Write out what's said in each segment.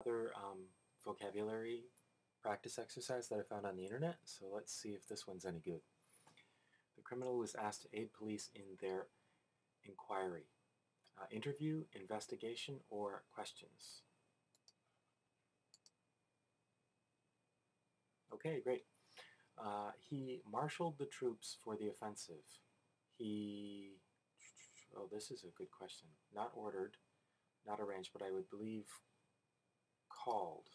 Other vocabulary practice exercise that I found on the internet, so let's see if this one's any good. The criminal was asked to aid police in their inquiry. Interview, investigation, or questions? Okay, great. He marshaled the troops for the offensive. He, oh, this is a good question. Not ordered, not arranged, but I would believe called.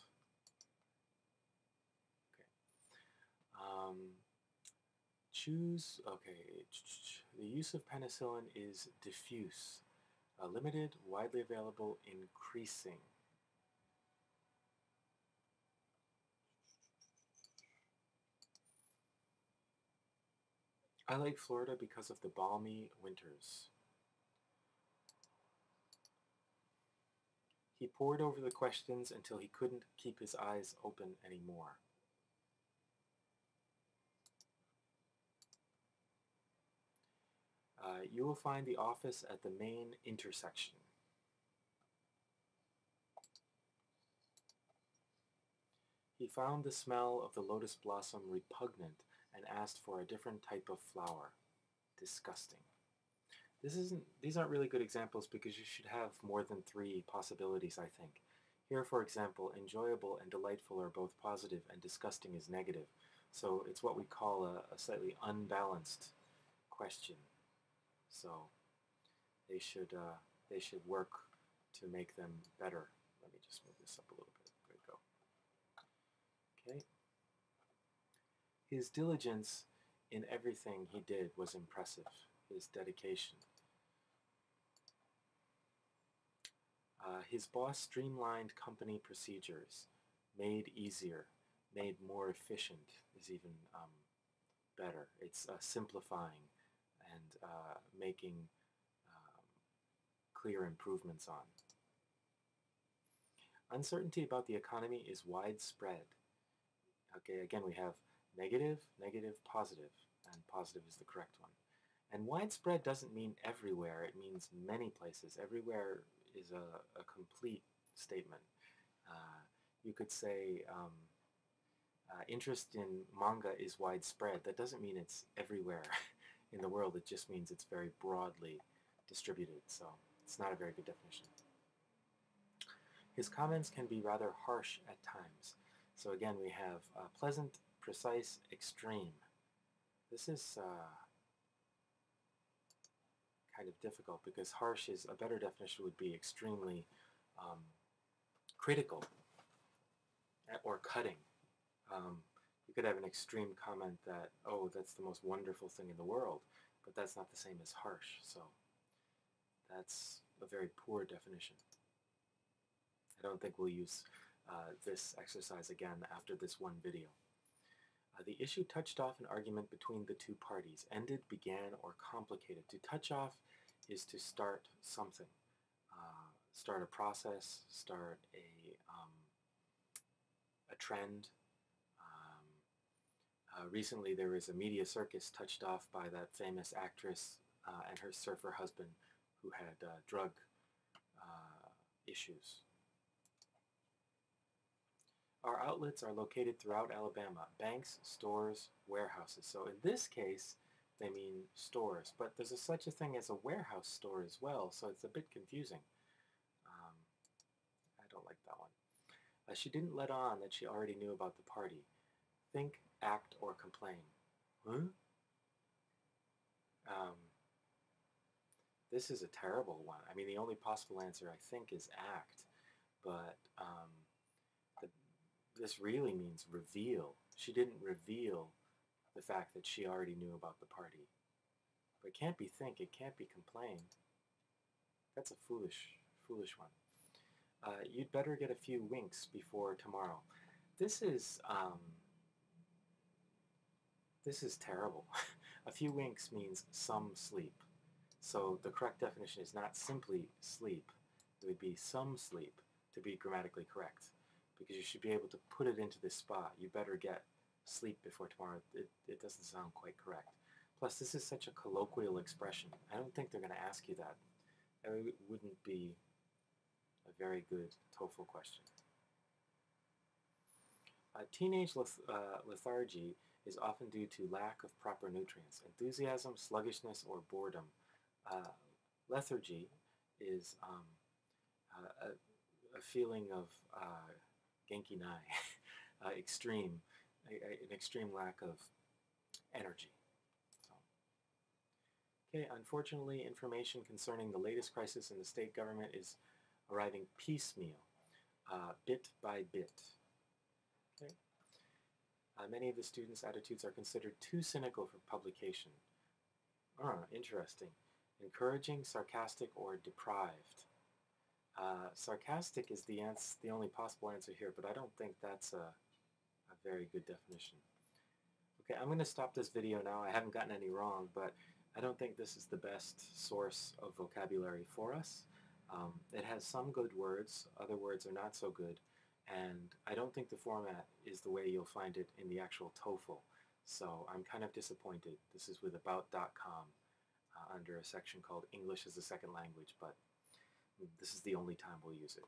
Okay. Okay, the use of penicillin is diffuse, limited, widely available, increasing. I like Florida because of the balmy winters. He pored over the questions until he couldn't keep his eyes open anymore. You will find the office at the main intersection. He found the smell of the lotus blossom repugnant and asked for a different type of flower. Disgusting. These aren't really good examples because you should have more than three possibilities, I think. Here, for example, enjoyable and delightful are both positive and disgusting is negative. So it's what we call a slightly unbalanced question. So they should work to make them better. Let me just move this up a little bit. There we go. Okay. His diligence in everything he did was impressive. His dedication. His boss streamlined company procedures, made easier, made more efficient is even better. It's simplifying and making um, clear improvements on. Uncertainty about the economy is widespread. Okay, again we have negative, negative, positive, and positive is the correct one. And widespread doesn't mean everywhere, it means many places. Everywhere is a complete statement. Uh, you could say interest in manga is widespread. That doesn't mean it's everywhere in the world, it just means it's very broadly distributed, so it's not a very good definition. His comments can be rather harsh at times. So again, we have pleasant, precise, extreme. This is kind of difficult because harsh is a better definition would be extremely um, critical or cutting. You could have an extreme comment that, oh, that's the most wonderful thing in the world, but that's not the same as harsh. So that's a very poor definition. I don't think we'll use this exercise again after this one video. The issue touched off an argument between the two parties. Ended, began, or complicated. To touch off is to start something. Start a process, start a trend. Recently there was a media circus touched off by that famous actress and her surfer husband who had drug issues. Our outlets are located throughout Alabama. Banks, stores, warehouses. So in this case, they mean stores. But there's such a thing as a warehouse store as well, so it's a bit confusing. Um, I don't like that one. She didn't let on that she already knew about the party. Think, act, or complain. Huh? Um, this is a terrible one. I mean, the only possible answer, I think, is act. But this really means reveal. She didn't reveal the fact that she already knew about the party. But it can't be think, it can't be complain. That's a foolish one. You'd better get a few winks before tomorrow. This is, um, this is terrible. A few winks means some sleep. So the correct definition is not simply sleep. It would be some sleep to be grammatically correct. Because you should be able to put it into this spot. You better get sleep before tomorrow. It doesn't sound quite correct. Plus, this is such a colloquial expression. I don't think they're going to ask you that. It wouldn't be a very good TOEFL question. Teenage lethargy is often due to lack of proper nutrients, enthusiasm, sluggishness, or boredom. Uh, Lethargy is a feeling of genki nai, extreme, an extreme lack of energy. So, okay, unfortunately, information concerning the latest crisis in the state government is arriving piecemeal, bit by bit. Okay? Many of the students' attitudes are considered too cynical for publication. Interesting. Encouraging, sarcastic, or deprived. Sarcastic is the only possible answer here, but I don't think that's a very good definition. Okay, I'm going to stop this video now. I haven't gotten any wrong, but I don't think this is the best source of vocabulary for us. It has some good words, other words are not so good, and I don't think the format is the way you'll find it in the actual TOEFL. So I'm kind of disappointed. This is with about.com under a section called English as a Second Language, but this is the only time we'll use it.